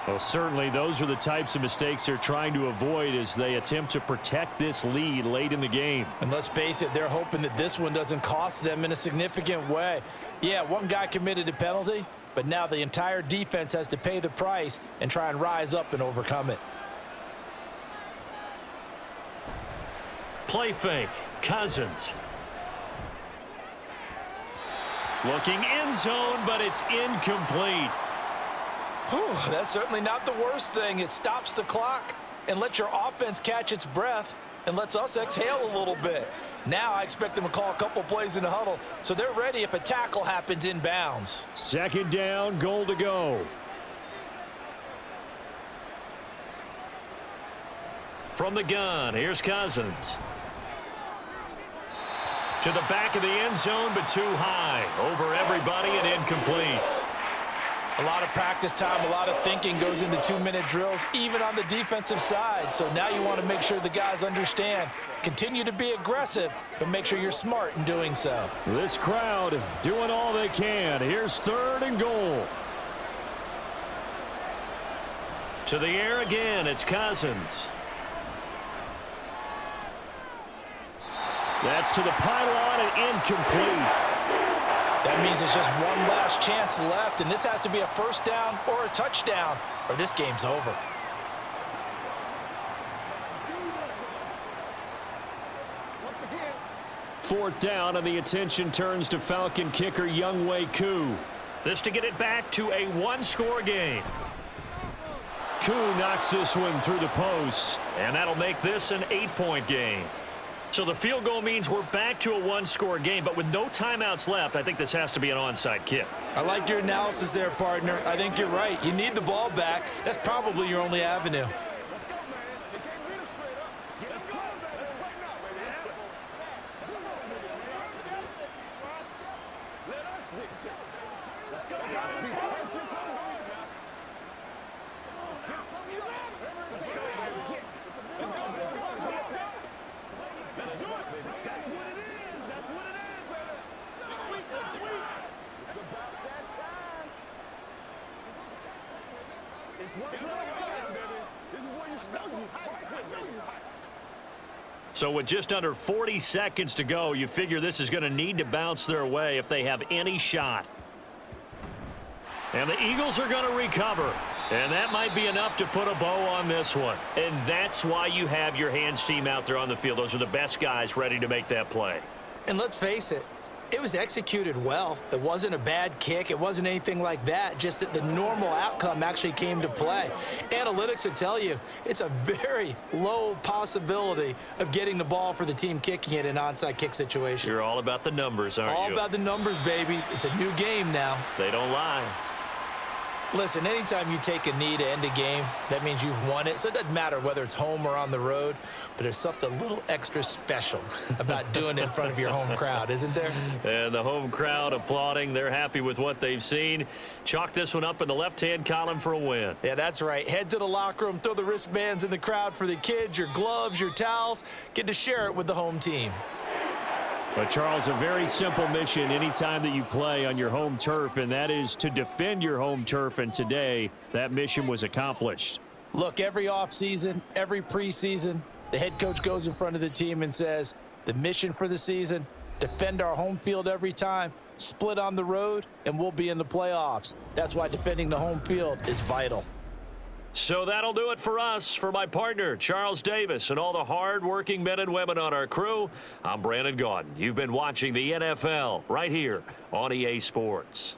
Speaker 1: Well, certainly those are the types of mistakes they're trying to avoid as they attempt to protect this lead late in the game.
Speaker 2: And let's face it, they're hoping that this one doesn't cost them in a significant way. Yeah, one guy committed a penalty, but now the entire defense has to pay the price and try and rise up and overcome it.
Speaker 1: Play fake, Cousins. Looking end zone, but it's incomplete.
Speaker 2: Whew, that's certainly not the worst thing. It stops the clock and lets your offense catch its breath and lets us exhale a little bit. Now I expect them to call a couple plays in the huddle so they're ready if a tackle happens in bounds.
Speaker 1: 2nd down, goal to go. From the gun, here's Cousins. To the back of the end zone, but too high. Over everybody and incomplete.
Speaker 2: A lot of practice time, a lot of thinking goes into 2-minute drills, even on the defensive side. So now you want to make sure the guys understand. Continue to be aggressive, but make sure you're smart in doing so.
Speaker 1: This crowd doing all they can. Here's 3rd and goal. To the air again, it's Cousins. That's to the pylon and incomplete.
Speaker 2: That means it's just one last chance left, and this has to be a 1st down or a touchdown, or this game's over.
Speaker 4: Once again.
Speaker 1: 4th down, and the attention turns to Falcon kicker Younghoe Koo. This to get it back to a 1-score game. Koo knocks this one through the post, and that'll make this an 8-point game. So the field goal means we're back to a one-score game, but with no timeouts left, I think this has to be an onside kick.
Speaker 3: I like your analysis there, partner. I think you're right. You need the ball back. That's probably your only avenue.
Speaker 4: Let's go, man. They can't beat us straight up. Let's go. Let's play now, baby. Let us dictate. Let's go. Let's get some going now. Let's get some going. Let's go, baby. Let's go. Let's go. Let's go. Let's do it, baby. That's what it is. That's what it is, baby. It's about that time. It's working right there, baby. This is where you start. Right here, baby.
Speaker 1: So with just under 40 seconds to go, you figure this is going to need to bounce their way if they have any shot. And the Eagles are going to recover. And that might be enough to put a bow on this one. And that's why you have your hands team out there on the field. Those are the best guys ready to make that play.
Speaker 3: And let's face it, it was executed well. It wasn't a bad kick. It wasn't anything like that, just that the normal outcome actually came to play. Analytics would tell you it's a very low possibility of getting the ball for the team kicking it in an onside kick situation.
Speaker 1: You're all about the numbers, aren't you?
Speaker 3: All about the numbers, baby. It's a new game now.
Speaker 1: They don't lie.
Speaker 3: Listen, anytime you take a knee to end a game, that means you've won it. So it doesn't matter whether it's home or on the road, but there's something a little extra special about doing it in front of your home crowd, isn't there?
Speaker 1: And the home crowd applauding. They're happy with what they've seen. Chalk this one up in the left-hand column for a win.
Speaker 3: Yeah, that's right. Head to the locker room, throw the wristbands in the crowd for the kids, your gloves, your towels. Get to share it with the home team.
Speaker 1: But, Charles, a very simple mission anytime that you play on your home turf, and that is to defend your home turf. And today, that mission was accomplished.
Speaker 3: Look, every offseason, every preseason, the head coach goes in front of the team and says, the mission for the season, defend our home field every time, split on the road, and we'll be in the playoffs. That's why defending the home field is vital.
Speaker 1: So that'll do it for us. For my partner, Charles Davis, and all the hard-working men and women on our crew, I'm Brandon Gaudin. You've been watching the NFL right here on EA Sports.